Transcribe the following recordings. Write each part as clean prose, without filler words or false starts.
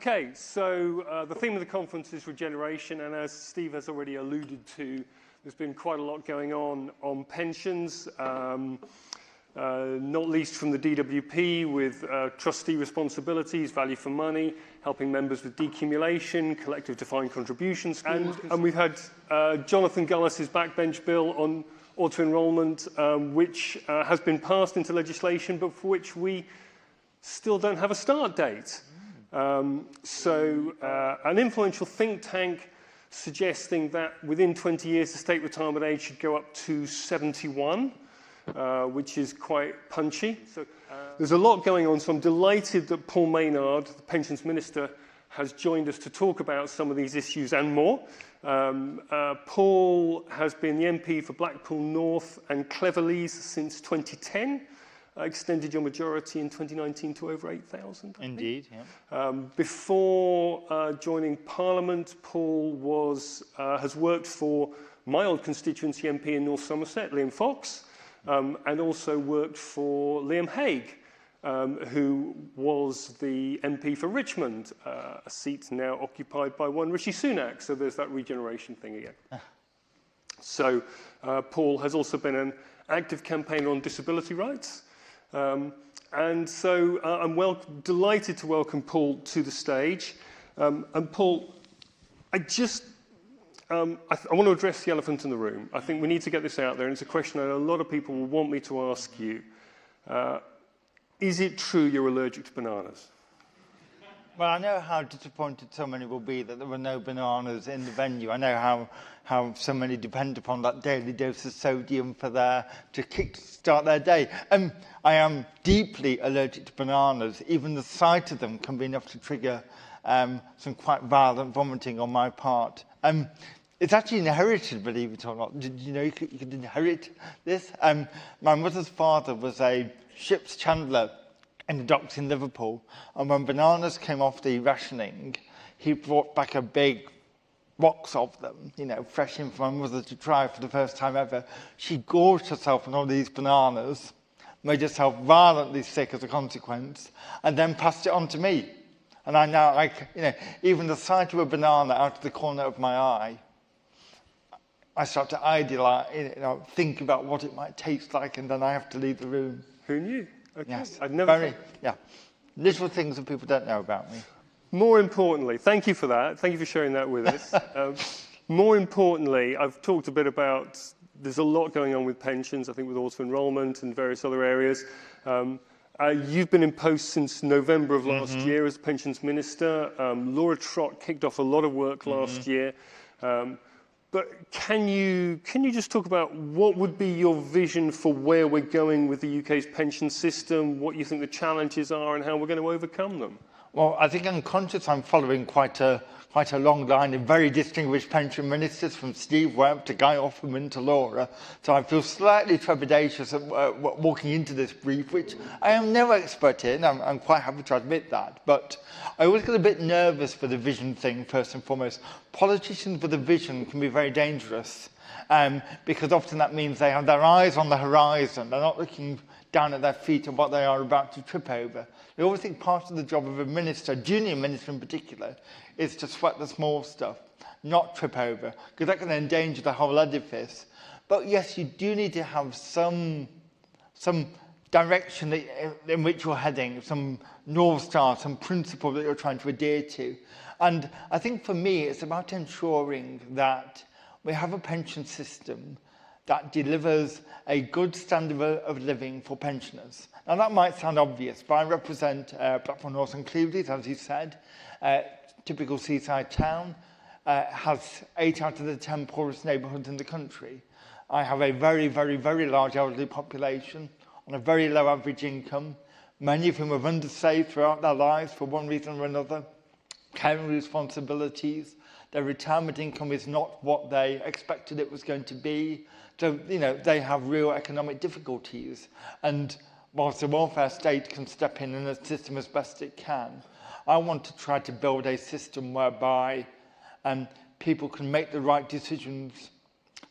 Okay, so the theme of the conference is regeneration, and as Steve has already alluded to, there's been quite a lot going on pensions, not least from the DWP with trustee responsibilities, value for money, helping members with decumulation, collective defined contributions, and we've had Jonathan Gullis's backbench bill on auto-enrollment, which has been passed into legislation, but for which we still don't have a start date. An influential think tank suggesting that within 20 years the state retirement age should go up to 71, which is quite punchy. So there's a lot going on, so I'm delighted that Paul Maynard, the Pensions Minister, has joined us to talk about some of these issues and more. Paul has been the MP for Blackpool North and Cleverleys since 2010. Extended your majority in 2019 to over 8,000. Indeed, yeah. Before joining Parliament, Paul has worked for my old constituency MP in North Somerset, Liam Fox, and also worked for Liam Haigh, who was the MP for Richmond, a seat now occupied by one Rishi Sunak. So there's that regeneration thing again. So Paul has also been an active campaigner on disability rights. And so I'm delighted to welcome Paul to the stage. And Paul, I want to address the elephant in the room. I think we need to get this out there, and it's a question that a lot of people will want me to ask you. Is it true you're allergic to bananas? Well, I know how disappointed so many will be that there were no bananas in the venue. I know how so many depend upon that daily dose of sodium to kick-start their day. I am deeply allergic to bananas. Even the sight of them can be enough to trigger some quite violent vomiting on my part. It's actually inherited, believe it or not. Did you know you could inherit this? My mother's father was a ship's chandler in the docks in Liverpool, and when bananas came off the rationing, he brought back a big box of them, fresh in for my mother to try for the first time ever. She gorged herself on all these bananas, made herself violently sick as a consequence, and then passed it on to me. And I now, even the sight of a banana out of the corner of my eye, I start to idealize, think about what it might taste like, and then I have to leave the room. Who knew? Okay. Yes, I'd never. Little things that people don't know about me. More importantly, thank you for that. Thank you for sharing that with us. More importantly, I've talked a bit about, there's a lot going on with pensions, I think with auto-enrollment and various other areas. You've been in post since November of last year as Pensions Minister. Laura Trott kicked off a lot of work last year. But can you just talk about what would be your vision for where we're going with the UK's pension system, what you think the challenges are and how we're going to overcome them? Well, I think unconscious I'm following quite a long line of very distinguished pension ministers, from Steve Webb to Guy Offerman to Laura. So I feel slightly trepidatious walking into this brief, which I am no expert in. I'm quite happy to admit that. But I always get a bit nervous for the vision thing, first and foremost. Politicians with a vision can be very dangerous, because often that means they have their eyes on the horizon. They're not looking down at their feet and what they are about to trip over. They always think part of the job of a minister, junior minister in particular, is to sweat the small stuff, not trip over, because that can endanger the whole edifice. But yes, you do need to have some direction in which you're heading, some North Star, some principle that you're trying to adhere to. And I think for me, it's about ensuring that we have a pension system that delivers a good standard of living for pensioners. Now, that might sound obvious, but I represent Blackpool North and Cleverleys, as you said. Typical seaside town, has 8 out of the 10 poorest neighbourhoods in the country. I have a very, very, very large elderly population on a very low average income, many of whom have undersaved throughout their lives for one reason or another, caring responsibilities. Their retirement income is not what they expected it was going to be. So, they have real economic difficulties. And whilst the welfare state can step in and assist them as best it can, I want to try to build a system whereby people can make the right decisions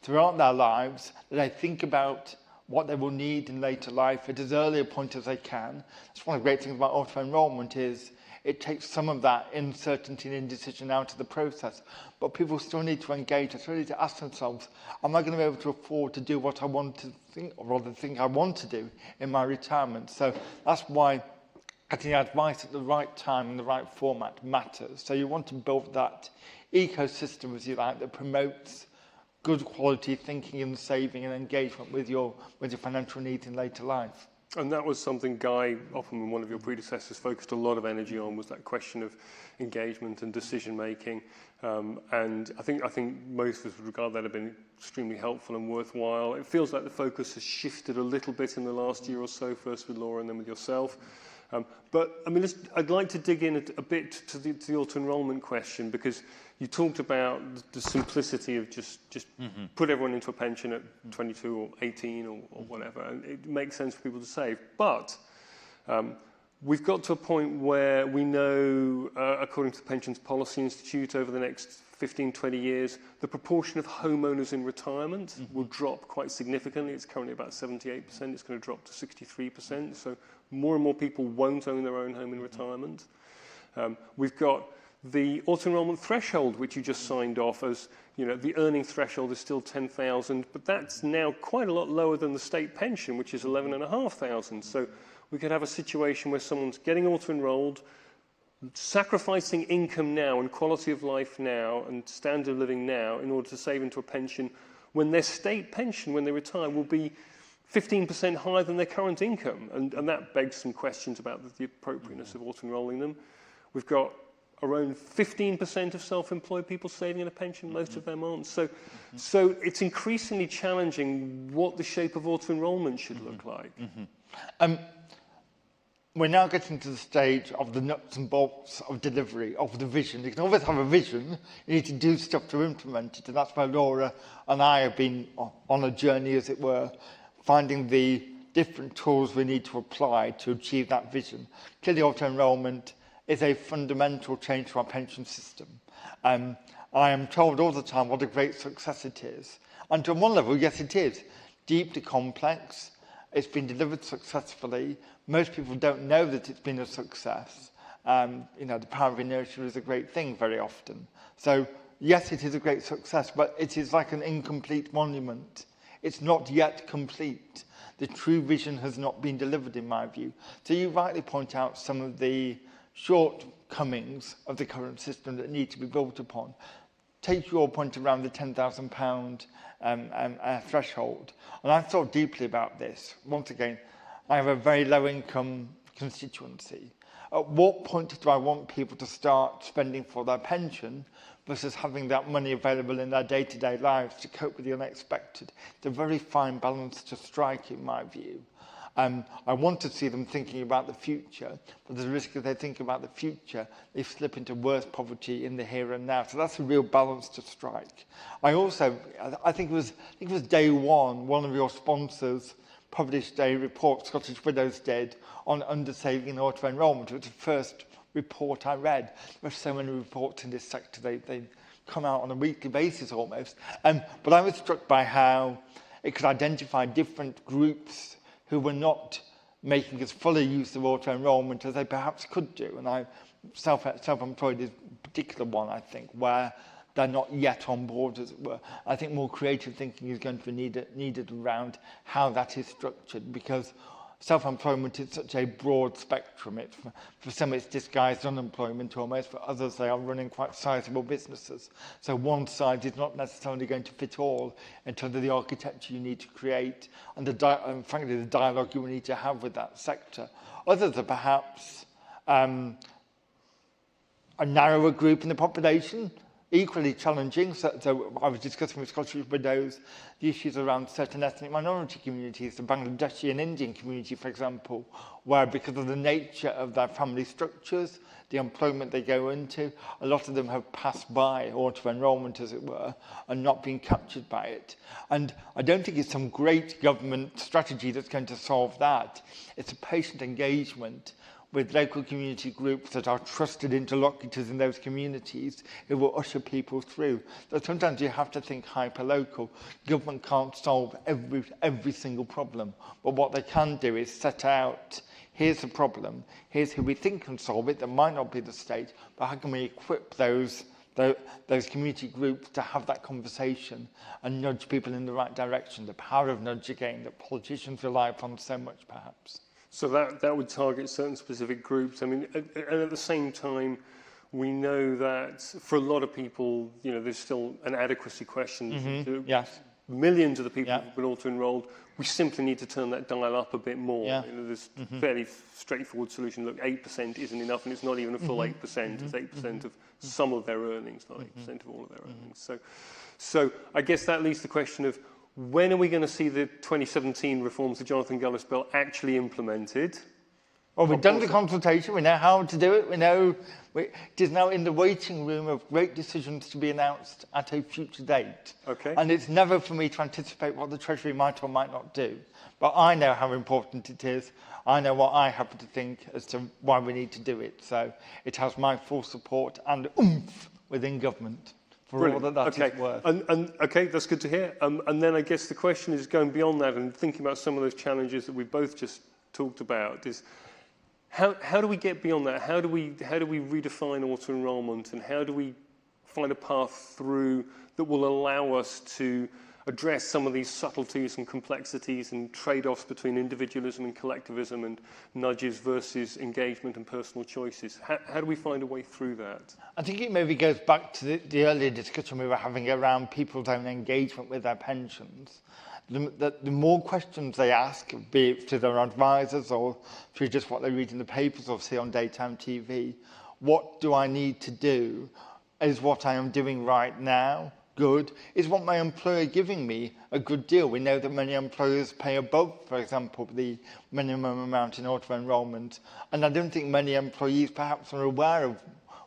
throughout their lives, that they think about what they will need in later life at as early a point as they can. That's one of the great things about auto-enrollment is it takes some of that uncertainty and indecision out of the process. But people still need to engage. They still need to ask themselves, am I going to be able to afford to do what I want to think, or rather think I want to do in my retirement? So that's why getting advice at the right time and the right format matters. So you want to build that ecosystem, as you like, that promotes good quality thinking and saving and engagement with your financial needs in later life. And that was something Guy, often one of your predecessors, focused a lot of energy on, was that question of engagement and decision making. And I think most of us would regard that as been extremely helpful and worthwhile. It feels like the focus has shifted a little bit in the last year or so, first with Laura and then with yourself. But I mean, I'd like to dig in a bit to the auto-enrollment question, because you talked about the simplicity of just put everyone into a pension at 22 or 18 or whatever, and it makes sense for people to save. But we've got to a point where we know, according to the Pensions Policy Institute, over the next 15, 20 years, the proportion of homeowners in retirement will drop quite significantly. It's currently about 78%. It's going to drop to 63%. So more and more people won't own their own home in retirement. We've got the auto-enrollment threshold, which you just signed off as, you know, the earning threshold is still 10,000, but that's now quite a lot lower than the state pension, which is 11,500. So we could have a situation where someone's getting auto-enrolled, sacrificing income now and quality of life now and standard of living now in order to save into a pension, when their state pension, when they retire, will be 15% higher than their current income. And that begs some questions about the appropriateness of auto-enrolling them. We've got around 15% of self-employed people saving in a pension, most of them aren't. So it's increasingly challenging what the shape of auto-enrolment should look like. We're now getting to the stage of the nuts and bolts of delivery of the vision. You can always have a vision, you need to do stuff to implement it, and that's where Laura and I have been on a journey, as it were, finding the different tools we need to apply to achieve that vision. Clearly, auto-enrolment is a fundamental change to our pension system. I am told all the time what a great success it is. And to one level, yes, it is. Deeply complex. It's been delivered successfully. Most people don't know that it's been a success. You know, the power of inertia is a great thing very often. So, yes, it is a great success, but it is like an incomplete monument. It's not yet complete. The true vision has not been delivered, in my view. So you rightly point out some of the shortcomings of the current system that need to be built upon. Take your point around the £10,000 threshold. And I've thought deeply about this. Once again, I have a very low-income constituency. At what point do I want people to start spending for their pension versus having that money available in their day-to-day lives to cope with the unexpected? It's a very fine balance to strike, in my view. I want to see them thinking about the future, but there's a risk if they think about the future, they slip into worse poverty in the here and now. So that's a real balance to strike. I think it was day one of your sponsors published a report, Scottish Widows did, on undersaving and auto-enrolment. It was the first report I read. There are so many reports in this sector, they come out on a weekly basis almost. But I was struck by how it could identify different groups who were not making as full a use of auto-enrolment as they perhaps could do. And self-employed is a particular one, I think, where they're not yet on board, as it were. I think more creative thinking is going to be needed around how that is structured, because self-employment is such a broad spectrum. For some, it's disguised unemployment almost. For others, they are running quite sizable businesses. So one side is not necessarily going to fit all in terms of the architecture you need to create and frankly, the dialogue you need to have with that sector. Others are perhaps a narrower group in the population, equally challenging. So I was discussing with Scottish Widows the issues around certain ethnic minority communities, the Bangladeshi and Indian community, for example, where because of the nature of their family structures, the employment they go into, a lot of them have passed by auto-enrolment, as it were, and not been captured by it. And I don't think it's some great government strategy that's going to solve that. It's a patient engagement with local community groups that are trusted interlocutors in those communities who will usher people through. So sometimes you have to think hyper-local. Government can't solve every single problem, but what they can do is set out here's the problem, here's who we think can solve it, that might not be the state, but how can we equip those community groups to have that conversation and nudge people in the right direction, the power of nudge again that politicians rely upon so much perhaps. So that would target certain specific groups. I mean, and at the same time, we know that for a lot of people, there's still an adequacy question. Yes. Millions of the people who've been auto-enrolled, we simply need to turn that dial up a bit more. Yeah. There's a fairly straightforward solution. Look, 8% isn't enough, and it's not even a full 8%. It's 8% of some of their earnings, not 8% of all of their earnings. So I guess that leads to the question of, when are we going to see the 2017 reforms, the Jonathan Gullis bill, actually implemented? Well, we've done the consultation, we know how to do it, we know it is now in the waiting room of great decisions to be announced at a future date. Okay. And it's never for me to anticipate what the Treasury might or might not do. But I know how important it is. I know what I happen to think as to why we need to do it. So it has my full support and oomph within government for Brilliant. all that is worth. And okay, that's good to hear. And then I guess the question is, going beyond that and thinking about some of those challenges that we both just talked about, is how do we get beyond that? How do we redefine auto-enrollment, and how do we find a path through that will allow us to address some of these subtleties and complexities and trade-offs between individualism and collectivism and nudges versus engagement and personal choices? How do we find a way through that? I think it maybe goes back to the earlier discussion we were having around people's own engagement with their pensions. The more questions they ask, be it to their advisors or through just what they read in the papers or see on daytime TV, what do I need to do? Is what I am doing right now good? Is what my employer giving me a good deal? We know that many employers pay above, for example, the minimum amount in auto-enrollment. And I don't think many employees perhaps are aware of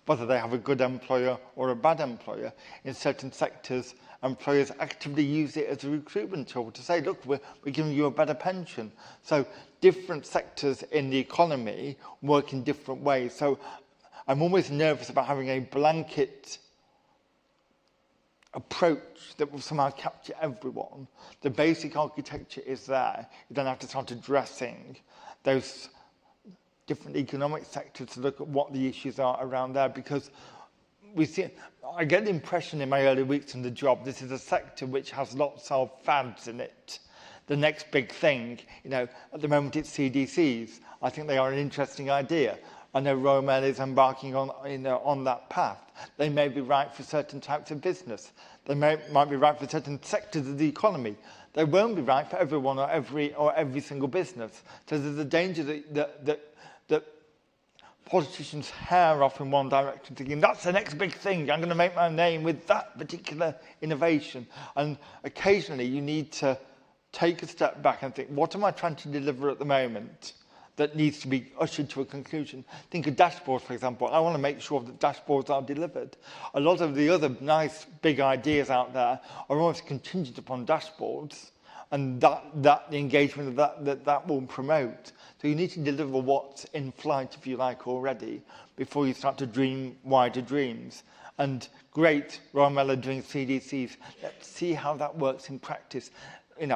whether they have a good employer or a bad employer. In certain sectors, employers actively use it as a recruitment tool to say, look, we're giving you a better pension. So different sectors in the economy work in different ways. So I'm always nervous about having a blanket approach that will somehow capture everyone. The basic architecture is there. You don't have to start addressing those different economic sectors to look at what the issues are around there, because we see, I get the impression in my early weeks in the job, this is a sector which has lots of fads in it. The next big thing, at the moment it's CDCs. I think they are an interesting idea. I know Royal Mail is embarking on that path. They may be right for certain types of business. They might be right for certain sectors of the economy. They won't be right for everyone or every single business. So there's a danger that politicians hair off in one direction, thinking that's the next big thing. I'm going to make my name with that particular innovation. And occasionally you need to take a step back and think, what am I trying to deliver at the moment that needs to be ushered to a conclusion? Think of dashboards, for example. I want to make sure that dashboards are delivered. A lot of the other nice big ideas out there are almost contingent upon dashboards, and that the engagement that will promote. So you need to deliver what's in flight, if you like, already, before you start to dream wider dreams. And great, Royal Mail are doing CDCs. Let's see how that works in practice.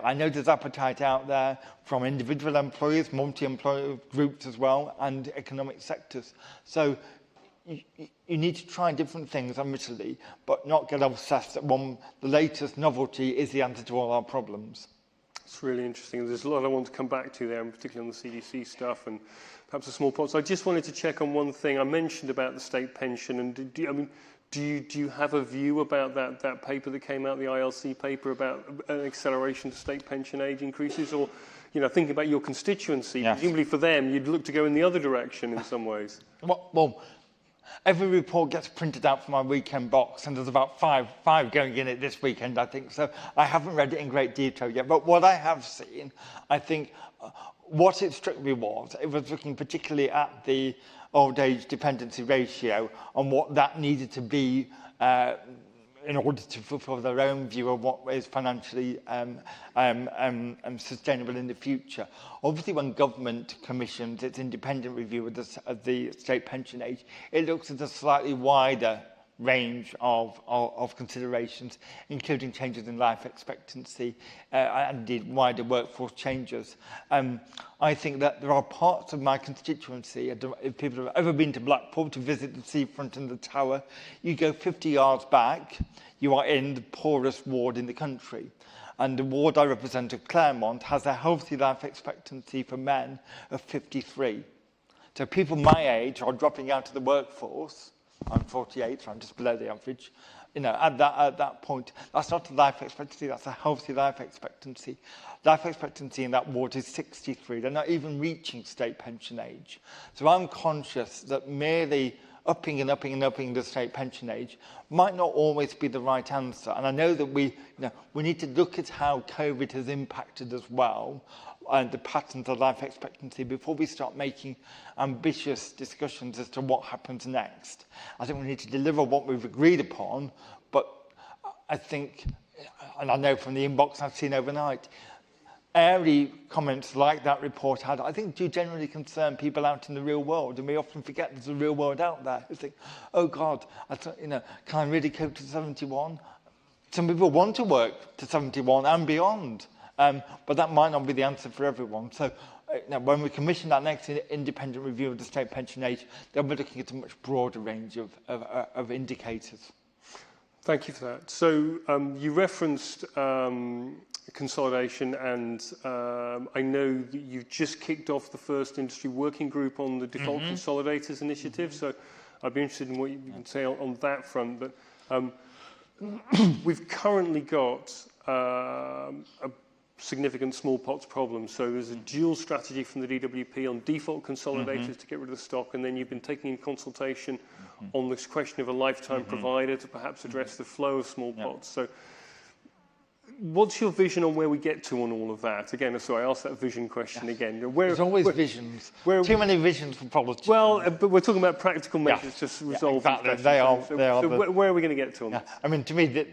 I know there's appetite out there from individual employers, multi-employer groups as well, and economic sectors. So you need to try different things, admittedly, but not get obsessed that the latest novelty is the answer to all our problems. It's really interesting. There's a lot I want to come back to there, and particularly on the CDC stuff and perhaps the small pots. I just wanted to check on one thing. I mentioned about the state pension, and do you have a view about that paper that came out, the ILC paper, about an acceleration to state pension age increases? Or, thinking about your constituency, yes. Presumably for them, you'd look to go in the other direction in some ways. Well, every report gets printed out from my weekend box, and there's about five going in it this weekend, I think. So I haven't read it in great detail yet. But what I have seen, I think, what it struck me was, it was looking particularly at the old age dependency ratio and what that needed to be in order to fulfill their own view of what is financially sustainable in the future. Obviously, when government commissions its independent review of the state pension age, it looks at a slightly wider range of considerations, including changes in life expectancy and indeed wider workforce changes. I think that there are parts of my constituency, if people have ever been to Blackpool to visit the seafront and the Tower, you go 50 yards back, you are in the poorest ward in the country. And the ward I represent of Claremont has a healthy life expectancy for men of 53. So people my age are dropping out of the workforce. I'm 48, so I'm just below the average. You know, at that point, that's not a life expectancy, that's a healthy life expectancy. Life expectancy in that ward is 63. They're not even reaching state pension age. So I'm conscious that merely upping the state pension age might not always be the right answer. And I know that we need to look at how COVID has impacted as well and the patterns of life expectancy before we start making ambitious discussions as to what happens next. I think we need to deliver what we've agreed upon, but I think, and I know from the inbox I've seen overnight, airy comments like that report had, I think, do generally concern people out in the real world, and we often forget there's a real world out there who think, oh God, can I really cope to 71? Some people want to work to 71 and beyond, but that might not be the answer for everyone. So when we commission that next independent review of the state pension age, then we're looking at a much broader range of indicators. Thank you for that. So you referenced consolidation, and I know that you've just kicked off the first industry working group on the default consolidators initiative, so I'd be interested in what you can say on that front. But we've currently got a significant smallpox problem, so there's a dual strategy from the DWP on default consolidators to get rid of the stock, and then you've been taking in consultation on this question of a lifetime provider to perhaps address the flow of smallpox. So what's your vision on where we get to on all of that? Again, sorry, I asked that vision question again. There's always visions. Too many visions for politics. Well, but we're talking about practical measures to resolve exactly. these They are. So where are we going to get to on this? I mean, to me,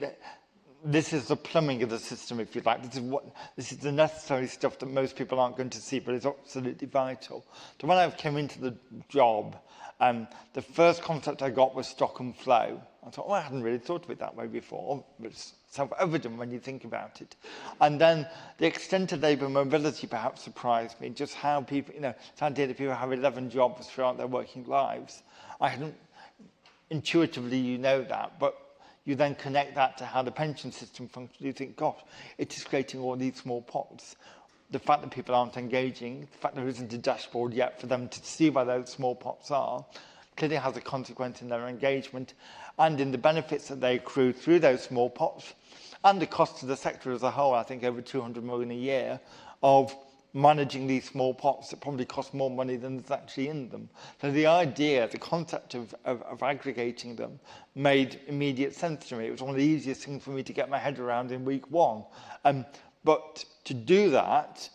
this is the plumbing of the system, if you like. This is the necessary stuff that most people aren't going to see, but it's absolutely vital. So when I came into the job, the first concept I got was stock and flow. I thought, I hadn't really thought of it that way before, but it's self-evident when you think about it. And then the extent of labour mobility perhaps surprised me, just how people, this idea that people have 11 jobs throughout their working lives. I hadn't, intuitively you know that, but you then connect that to how the pension system functions. You think, gosh, it is creating all these small pots. The fact that people aren't engaging, the fact there isn't a dashboard yet for them to see where those small pots are, clearly has a consequence in their engagement and in the benefits that they accrue through those small pots and the cost to the sector as a whole. I think over 200 million a year of managing these small pots that probably cost more money than is actually in them. So the idea, the concept of aggregating them made immediate sense to me. It was one of the easiest things for me to get my head around in week one. But to do that,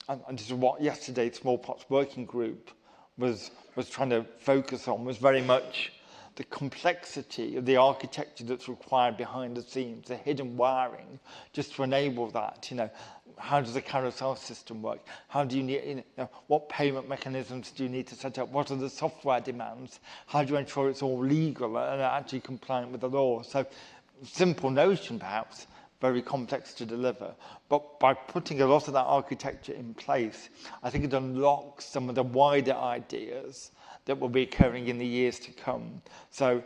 and this is what yesterday's small pots working group was trying to focus on, was very much the complexity of the architecture that's required behind the scenes, the hidden wiring, just to enable that. How does the carousel system work? How do you need, what payment mechanisms do you need to set up? What are the software demands? How do you ensure it's all legal and actually compliant with the law? So, simple notion perhaps, very complex to deliver. But by putting a lot of that architecture in place, I think it unlocks some of the wider ideas that will be occurring in the years to come. So,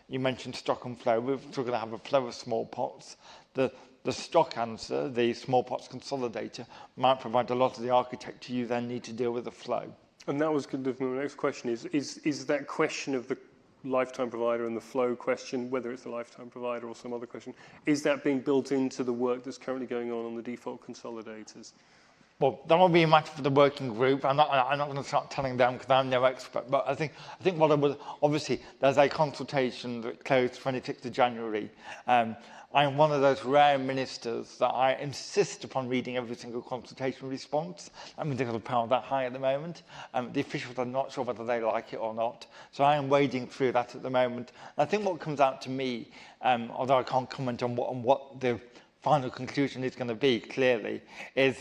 you mentioned stock and flow. We're still going to have a flow of small pots. The stock answer, the small pots consolidator, might provide a lot of the architecture you then need to deal with the flow. And that was kind of my next question, is that question of the lifetime provider and the flow question, whether it's the lifetime provider or some other question, is that being built into the work that's currently going on the default consolidators? Well, that will be a matter for the working group. I'm not going to start telling them because I'm no expert. But I think what I would, obviously, there's a consultation that closed 26th of January. I'm one of those rare ministers that I insist upon reading every single consultation response. I mean, they've got a power that high at the moment. The officials are not sure whether they like it or not. So I am wading through that at the moment. And I think what comes out to me, although I can't comment on what the final conclusion is going to be, clearly, is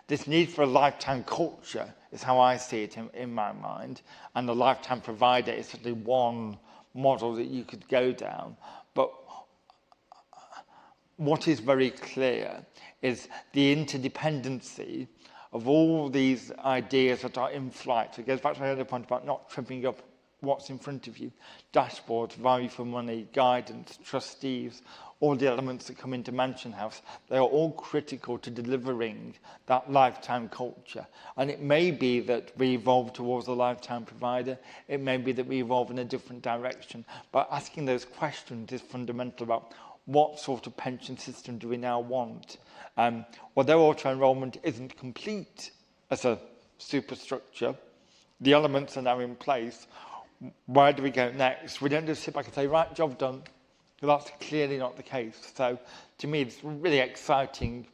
this need for a lifetime culture is how I see it in my mind. And the lifetime provider is certainly one model that you could go down. But what is very clear is the interdependency of all these ideas that are in flight. So it goes back to my earlier point about not tripping up what's in front of you. Dashboards, value for money, guidance, trustees, all the elements that come into Mansion House, they are all critical to delivering that lifetime culture. And it may be that we evolve towards a lifetime provider. It may be that we evolve in a different direction. But asking those questions is fundamental about what sort of pension system do we now want? Although auto-enrolment isn't complete as a superstructure, the elements are now in place. Where do we go next? We don't just sit back and say, right, job done. That's clearly not the case. So to me, it's really exciting,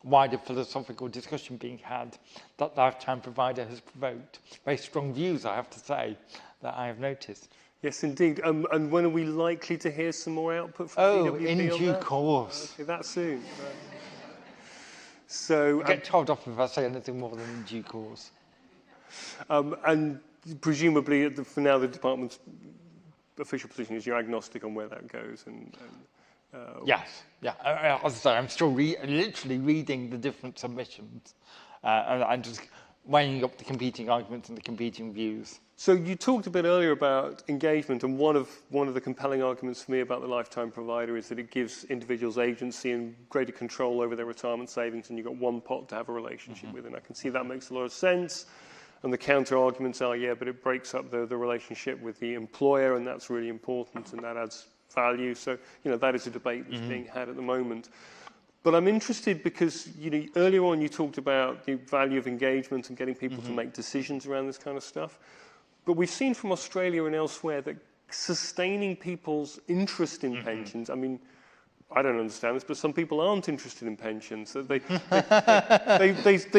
wider philosophical discussion being had that lifetime provider has provoked. Very strong views, I have to say, that I have noticed. Yes, indeed. And when are we likely to hear some more output from DWP in on due that? course. Okay, that soon. So I get told off if I say anything more than in due course. And presumably, for now, the department's official position is you're agnostic on where that goes. Yes, yeah. As I say, I'm still literally reading the different submissions and I'm just weighing up the competing arguments and the competing views. So you talked a bit earlier about engagement, and one of the compelling arguments for me about the lifetime provider is that it gives individuals agency and greater control over their retirement savings, and you've got one pot to have a relationship with, and I can see that makes a lot of sense. And the counter arguments are, yeah, but it breaks up the relationship with the employer, and that's really important, and that adds value. So, that is a debate that's being had at the moment. But I'm interested because, earlier on you talked about the value of engagement and getting people to make decisions around this kind of stuff. But we've seen from Australia and elsewhere that sustaining people's interest in pensions, I mean, I don't understand this, but some people aren't interested in pensions. So they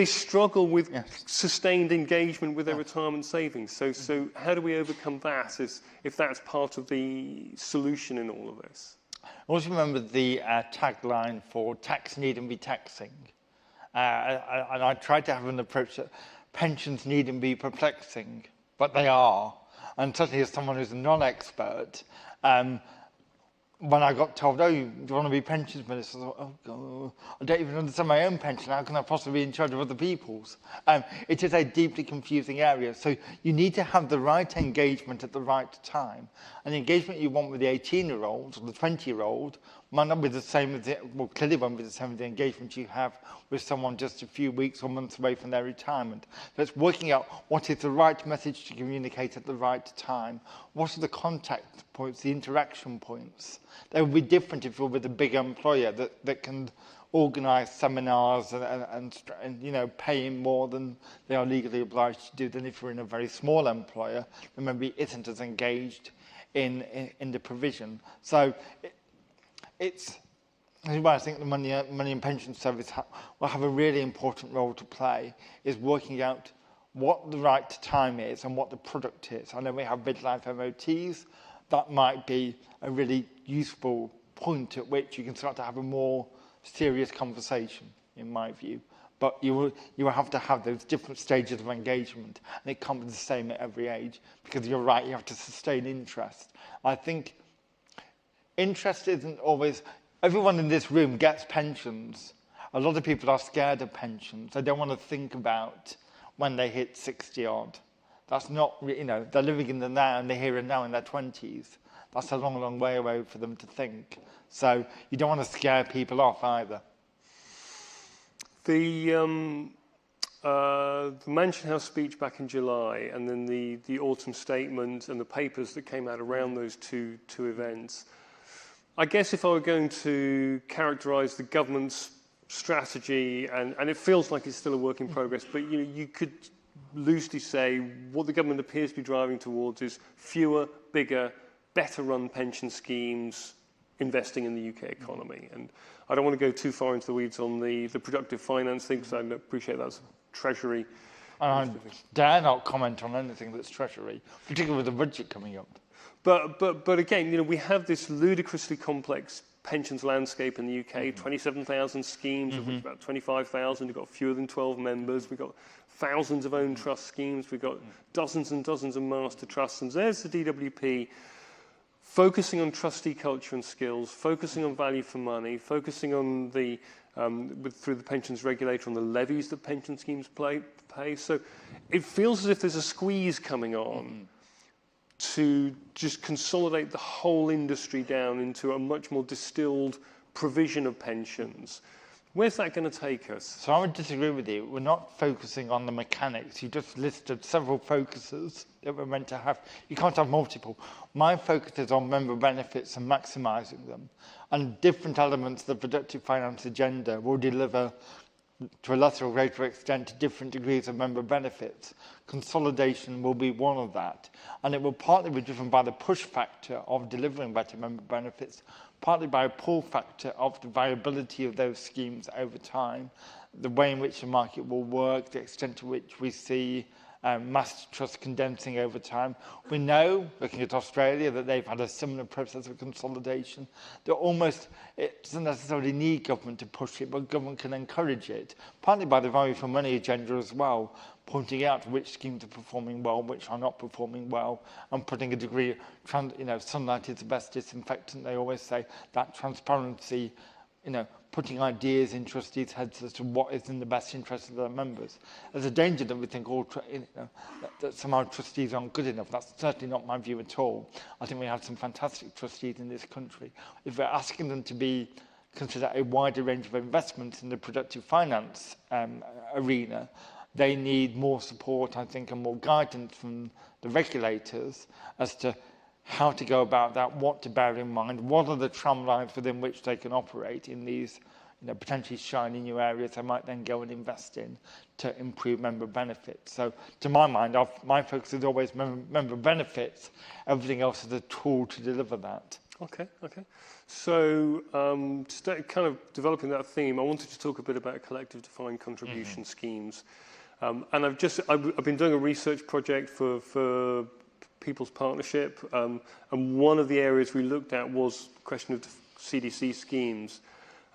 struggle with sustained engagement with their retirement savings. So how do we overcome that if that's part of the solution in all of this? Always remember the tagline for tax needn't be taxing. And I tried to have an approach that pensions needn't be perplexing, but they are. And certainly as someone who's a non-expert, when I got told, do you want to be pensions minister? I thought, oh, God, I don't even understand my own pension. How can I possibly be in charge of other people's? It is a deeply confusing area. So you need to have the right engagement at the right time. And the engagement you want with the 18-year-old or the 20-year-old might not be the same as clearly won't be the same as the engagement you have with someone just a few weeks or months away from their retirement. So it's working out what is the right message to communicate at the right time. What are the contact points, the interaction points? They would be different if you're with a big employer that can organise seminars and pay in more than they are legally obliged to do than if you're in a very small employer that maybe isn't as engaged in the provision. So this is why I think the Money and Pension Service will have a really important role to play, is working out what the right time is and what the product is. I know we have midlife MOTs. That might be a really useful point at which you can start to have a more serious conversation, in my view. But you will have to have those different stages of engagement, and it can't be the same at every age, because you're right, you have to sustain interest. I think interest isn't always... Everyone in this room gets pensions. A lot of people are scared of pensions. They don't want to think about when they hit 60-odd. That's not, they're living in the now and the here and now in their 20s. That's a long, long way away for them to think. So you don't want to scare people off either. The Mansion House speech back in July, and then the autumn statement and the papers that came out around those two events. I guess if I were going to characterise the government's strategy, and it feels like it's still a work in progress, but you could loosely say what the government appears to be driving towards is fewer, bigger, better run pension schemes investing in the UK economy. And I don't want to go too far into the weeds on the productive finance thing, because I appreciate that's Treasury. I dare not comment on anything that's Treasury, particularly with the budget coming up. But again, we have this ludicrously complex pensions landscape in the UK, 27,000 schemes, of which about 25,000 have got fewer than 12 members. We've got thousands of own trust schemes. We've got dozens and dozens of master trusts. And there's the DWP focusing on trustee culture and skills, focusing on value for money, focusing on the through the pensions regulator on the levies that pension schemes pay. So it feels as if there's a squeeze coming on to just consolidate the whole industry down into a much more distilled provision of pensions. Where's that going to take us? So I would disagree with you. We're not focusing on the mechanics. You just listed several focuses that we're meant to have. You can't have multiple. My focus is on member benefits and maximising them. And different elements of the productive finance agenda will deliver, to a lesser or greater extent, to different degrees of member benefits. Consolidation will be one of that. And it will partly be driven by the push factor of delivering better member benefits, partly by a pull factor of the viability of those schemes over time, the way in which the market will work, the extent to which we see master trust condensing over time. We know, looking at Australia, that they've had a similar process of consolidation. It doesn't necessarily need government to push it, but government can encourage it, partly by the value for money agenda as well, pointing out which schemes are performing well, which are not performing well, and putting a degree of, sunlight is the best disinfectant, they always say. That transparency, putting ideas in trustees' heads as to what is in the best interest of their members. There's a danger that we think that somehow trustees aren't good enough. That's certainly not my view at all. I think we have some fantastic trustees in this country. If we're asking them to consider a wider range of investments in the productive finance arena, they need more support, I think, and more guidance from the regulators as to how to go about that, what to bear in mind, what are the tramlines within which they can operate in these potentially shiny new areas they might then go and invest in to improve member benefits. So to my mind, my focus is always member benefits. Everything else is a tool to deliver that. Okay. So kind of developing that theme, I wanted to talk a bit about collective defined contribution schemes. And I've been doing a research project for People's Partnership, and one of the areas we looked at was the question of CDC schemes.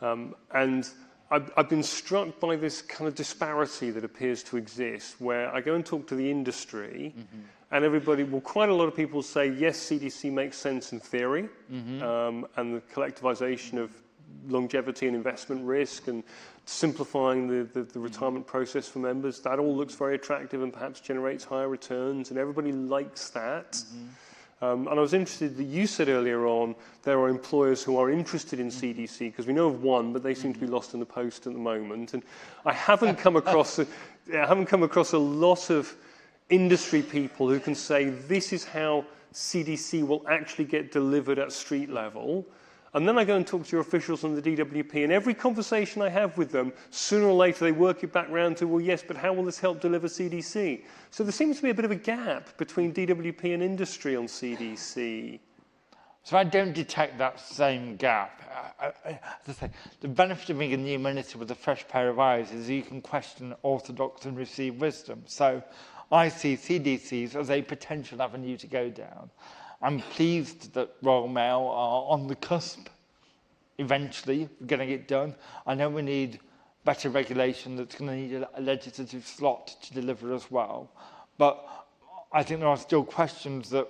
And I've been struck by this kind of disparity that appears to exist, where I go and talk to the industry, and quite a lot of people say, yes, CDC makes sense in theory, and the collectivization of longevity and investment risk and simplifying the retirement process for members, that all looks very attractive and perhaps generates higher returns, and everybody likes that. And I was interested that you said earlier on there are employers who are interested in CDC, because we know of one, but they seem to be lost in the post at the moment. And I haven't come across a lot of industry people who can say this is how CDC will actually get delivered at street level. And then I go and talk to your officials on the DWP, and every conversation I have with them, sooner or later they work it back round to, well, yes, but how will this help deliver CDC? So there seems to be a bit of a gap between DWP and industry on CDC. So I don't detect that same gap. As I say, the benefit of being a new minister with a fresh pair of eyes is you can question orthodox and receive wisdom. So I see CDCs as a potential avenue to go down. I'm pleased that Royal Mail are on the cusp, eventually, getting it done. I know we need better regulation that's going to need a legislative slot to deliver as well. But I think there are still questions that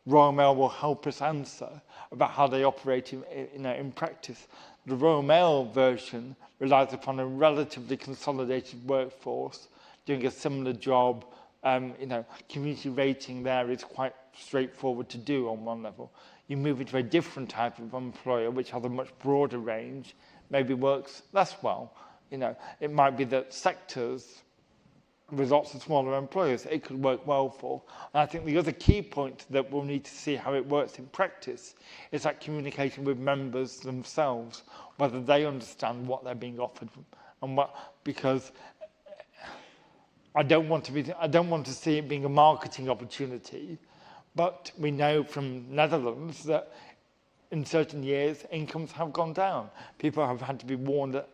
Royal Mail will help us answer about how they operate in practice. The Royal Mail version relies upon a relatively consolidated workforce doing a similar job. Community rating there is quite straightforward to do on one level. You move into a different type of employer, which has a much broader range, maybe works less well. It might be that sectors with lots of smaller employers, it could work well for. And I think the other key point that we'll need to see how it works in practice is that communication with members themselves, whether they understand what they're being offered, and because I don't want to see it being a marketing opportunity, but we know from Netherlands that in certain years incomes have gone down. People have had to be warned that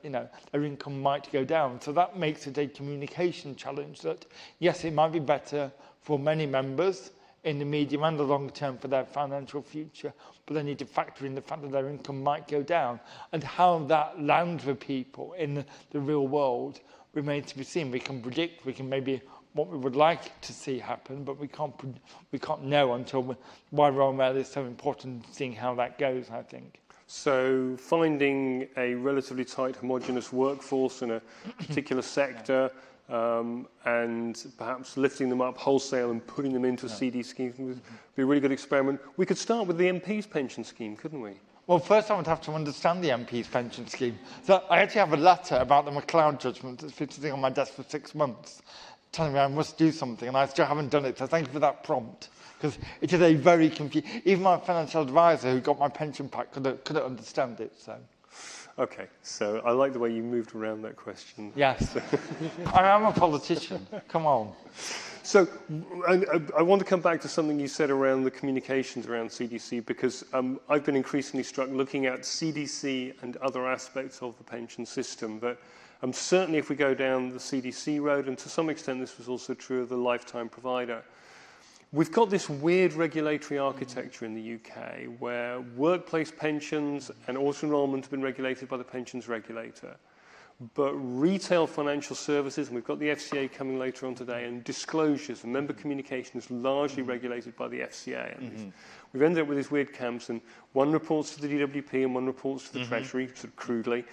their income might go down. So that makes it a communication challenge that, yes, it might be better for many members in the medium and the long term for their financial future, but they need to factor in the fact that their income might go down. And how that lands with people in the real world remains to be seen. We can predict, we can maybe what we would like to see happen, but we can't know until why role model is so important, seeing how that goes, I think. So finding a relatively tight, homogenous workforce in a particular sector, and perhaps lifting them up wholesale and putting them into a CD scheme would be a really good experiment. We could start with the MP's pension scheme, couldn't we? Well, first I would have to understand the MP's pension scheme. So I actually have a letter about the McPhail judgment that's been sitting on my desk for 6 months, telling me I must do something, and I still haven't done it. So thank you for that prompt, because it is a very confusing. Even my financial advisor, who got my pension pack, couldn't understand it. So. Okay, so I like the way you moved around that question. Yes, I am a politician. Come on. So I want to come back to something you said around the communications around CDC, because I've been increasingly struck looking at CDC and other aspects of the pension system. But certainly if we go down the CDC road, and to some extent this was also true of the lifetime provider, we've got this weird regulatory architecture in the UK where workplace pensions and auto-enrolment have been regulated by the pensions regulator. But retail financial services, and we've got the FCA coming later on today, and disclosures and member communication is largely regulated by the FCA. And we've ended up with these weird camps, and one reports to the DWP and one reports to the Treasury, sort of crudely.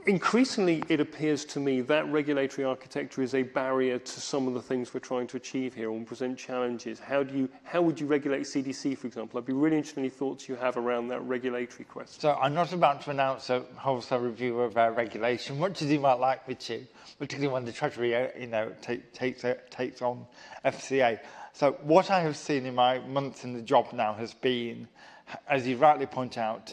Increasingly, it appears to me that regulatory architecture is a barrier to some of the things we're trying to achieve here and present challenges. How would you regulate CDC, for example? I'd be really interested in any thoughts you have around that regulatory question. So I'm not about to announce a wholesale review of regulation, much as you might like me to, particularly when the Treasury, takes on FCA. So what I have seen in my months in the job now has been, as you rightly point out,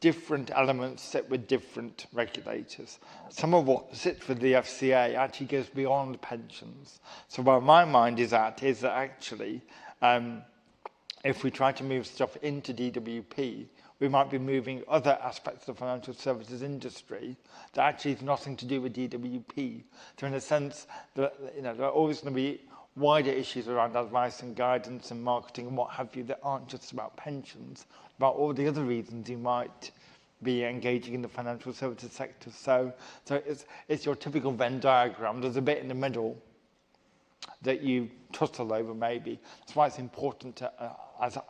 different elements sit with different regulators. Some of what sits with the FCA actually goes beyond pensions. So where my mind is at is that actually, if we try to move stuff into DWP, we might be moving other aspects of the financial services industry that actually has nothing to do with DWP. So in a sense, there are always going to be wider issues around advice and guidance and marketing and what have you that aren't just about pensions, about all the other reasons you might be engaging in the financial services sector. So it's your typical Venn diagram. There's a bit in the middle that you tussle over maybe. That's why it's important to, that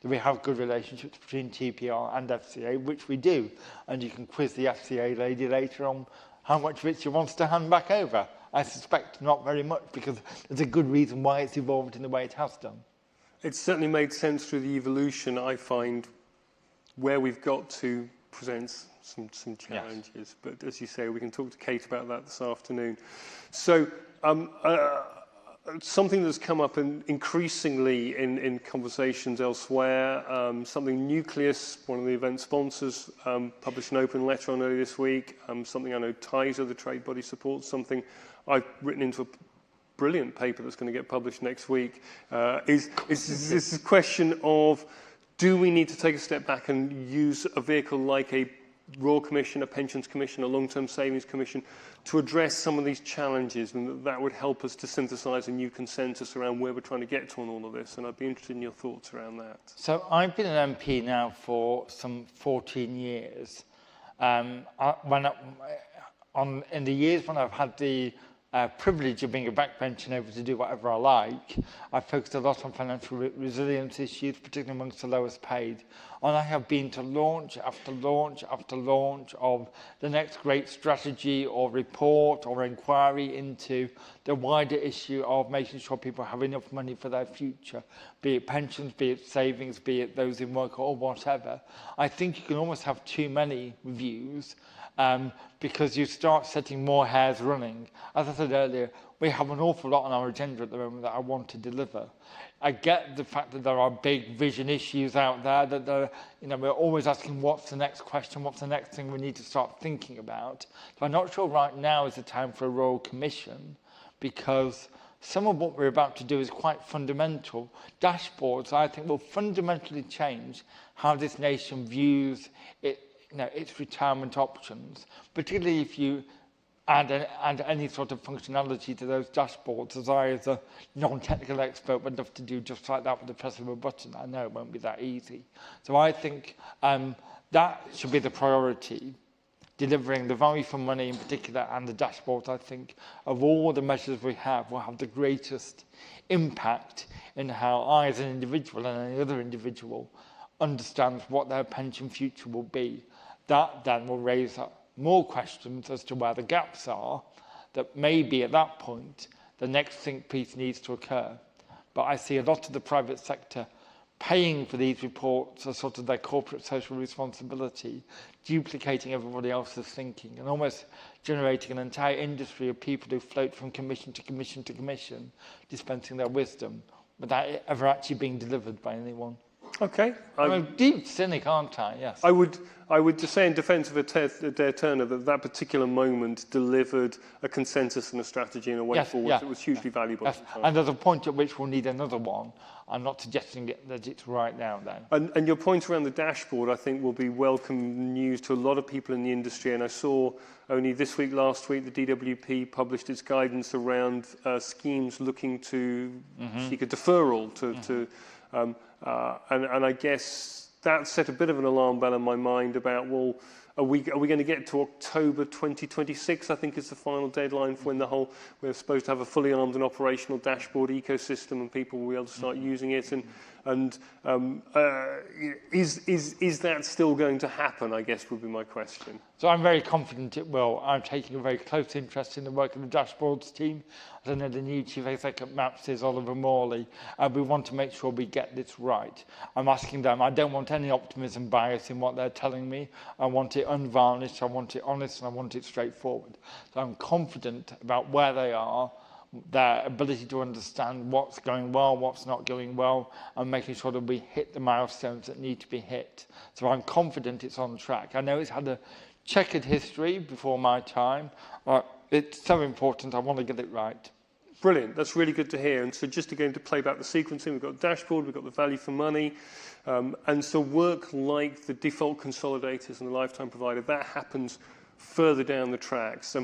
we have good relationships between TPR and FCA, which we do. And you can quiz the FCA lady later on how much of it she wants to hand back over. I suspect not very much, because there's a good reason why it's evolved in the way it has done. It's certainly made sense through the evolution, I find, where we've got to presents some challenges. Yes. But as you say, we can talk to Kate about that this afternoon. So something that's come up increasingly in conversations elsewhere, something Nucleus, one of the event sponsors, published an open letter on earlier this week, something I know TISA, the trade body, supports, something I've written into a brilliant paper that's going to get published next week, is this question of, do we need to take a step back and use a vehicle like a Royal Commission, a Pensions Commission, a Long-Term Savings Commission to address some of these challenges, and that would help us to synthesise a new consensus around where we're trying to get to on all of this, and I'd be interested in your thoughts around that. So I've been an MP now for some 14 years. In the years when I've had the privilege of being a backbencher and able to do whatever I like, I focused a lot on financial resilience issues, particularly amongst the lowest paid. And I have been to launch after launch after launch of the next great strategy or report or inquiry into the wider issue of making sure people have enough money for their future, be it pensions, be it savings, be it those in work or whatever. I think you can almost have too many reviews, because you start setting more hairs running. As I said earlier, we have an awful lot on our agenda at the moment that I want to deliver. I get the fact that there are big vision issues out there, that we're always asking what's the next question, what's the next thing we need to start thinking about. So I'm not sure right now is the time for a Royal Commission, because some of what we're about to do is quite fundamental. Dashboards, I think, will fundamentally change how this nation views its retirement options, particularly if you add any sort of functionality to those dashboards, as I, as a non-technical expert, would love to do just like that with the press of a button. I know it won't be that easy. So I think that should be the priority. delivering the value for money in particular and the dashboard, I think, of all the measures we have, will have the greatest impact in how I, as an individual and any other individual, understands what their pension future will be. That then will raise up more questions as to where the gaps are, that maybe at that point the next think piece needs to occur. But I see a lot of the private sector paying for these reports as sort of their corporate social responsibility, duplicating everybody else's thinking and almost generating an entire industry of people who float from commission to commission to commission, dispensing their wisdom without it ever actually being delivered by anyone. Okay. I'm a deep cynic, aren't I? Yes. I would just say in defence of Adair Turner that particular moment delivered a consensus and a strategy and a way forward that was hugely valuable. Yes. And there's a point at which we'll need another one. I'm not suggesting that it's right now, then. And your point around the dashboard, I think, will be welcome news to a lot of people in the industry. And I saw only this week, last week, the DWP published its guidance around schemes looking to seek a deferral and I guess that set a bit of an alarm bell in my mind about, well, are we going to get to October 2026, I think is the final deadline for when we're supposed to have a fully armed and operational dashboard ecosystem and people will be able to start using it. And is that still going to happen, I guess would be my question. So I'm very confident it will. I'm taking a very close interest in the work of the dashboards team. As I know the new chief executive at MAPS is Oliver Morley. We want to make sure we get this right. I'm asking them, I don't want any optimism bias in what they're telling me. I want it unvarnished, I want it honest, and I want it straightforward. So I'm confident about where they are, their ability to understand what's going well, what's not going well, and making sure that we hit the milestones that need to be hit. So I'm confident it's on track. I know it's had a checkered history before my time. It's so important, I want to get it right. Brilliant, that's really good to hear. And so just again to play back the sequencing, we've got the dashboard, we've got the value for money, and so work like the default consolidators and the lifetime provider, that happens further down the tracks.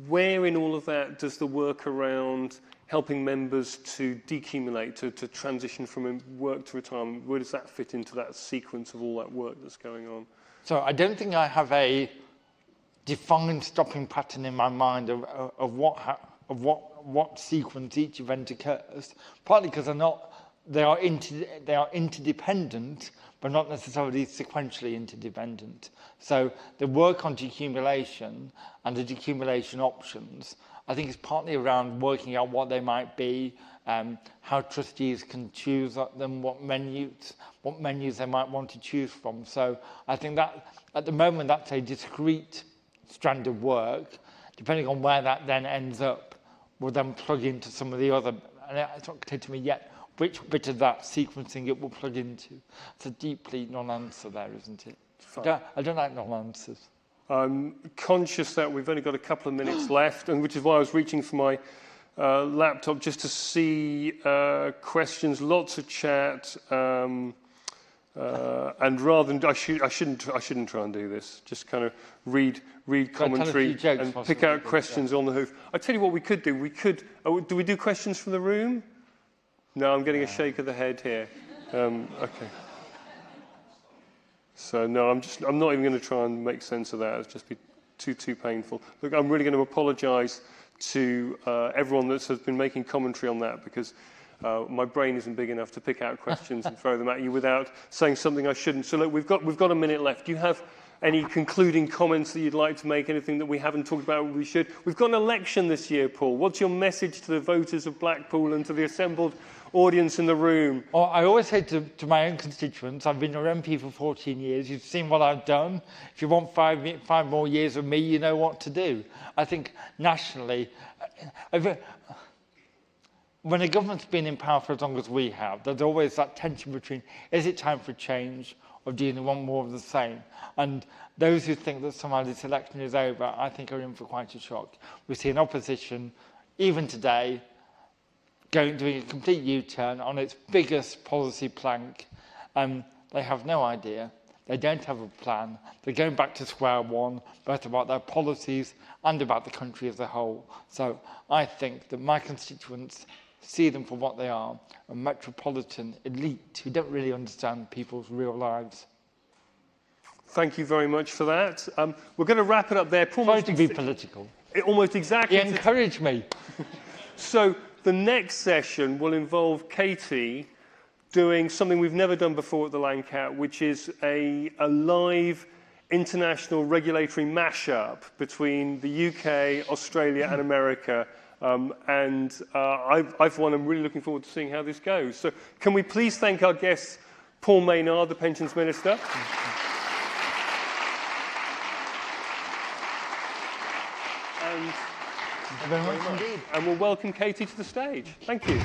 Where in all of that does the work around helping members to decumulate, to transition from work to retirement, where does that fit into that sequence of all that work that's going on? So I don't think I have a defined stopping pattern in my mind of what sequence each event occurs, partly because they are interdependent, but not necessarily sequentially interdependent. So the work on decumulation and the decumulation options, I think is partly around working out what they might be, how trustees can choose them, what menus they might want to choose from. So I think that at the moment that's a discrete strand of work. Depending on where that then ends up, will then plug into some of the other, and it's not clear to me yet which bit of that sequencing it will plug into. It's a deeply non-answer there, isn't it? I don't like non-answers. I'm conscious that we've only got a couple of minutes left, and which is why I was reaching for my laptop just to see questions, lots of chat, and rather than I shouldn't try and do this. Just kind of read commentary and pick out questions on the hoof. I tell you what we could do. Do we do questions from the room? No, I'm getting a shake of the head here. Okay. So no, I'm not even going to try and make sense of that. It'll just be too painful. Look, I'm really going to apologise to everyone that has been making commentary on that, because my brain isn't big enough to pick out questions and throw them at you without saying something I shouldn't. So look, we've got a minute left. Do you have any concluding comments that you'd like to make? Anything that we haven't talked about we should? We've got an election this year, Paul. What's your message to the voters of Blackpool and to the assembled audience in the room? Well, I always say to my own constituents, I've been your MP for 14 years, you've seen what I've done. If you want five more years of me, you know what to do. I think nationally, when a government's been in power for as long as we have, there's always that tension between, is it time for change, or do you want more of the same? And those who think that somehow this election is over, I think are in for quite a shock. We see an opposition, even today, doing a complete U-turn on its biggest policy plank. They have no idea. They don't have a plan. They're going back to square one, both about their policies and about the country as a whole. So I think that my constituents see them for what they are, a metropolitan elite who don't really understand people's real lives. Thank you very much for that. We're going to wrap it up there. Paul, Sorry to be political. almost exactly. You encouraged me. So the next session will involve Katie doing something we've never done before at the Landcat, which is a live international regulatory mashup between the UK, Australia and America. I've won. I'm really looking forward to seeing how this goes. So can we please thank our guest, Paul Maynard, the Pensions Minister. Thank you very much indeed. And we'll welcome Katie to the stage. Thank you.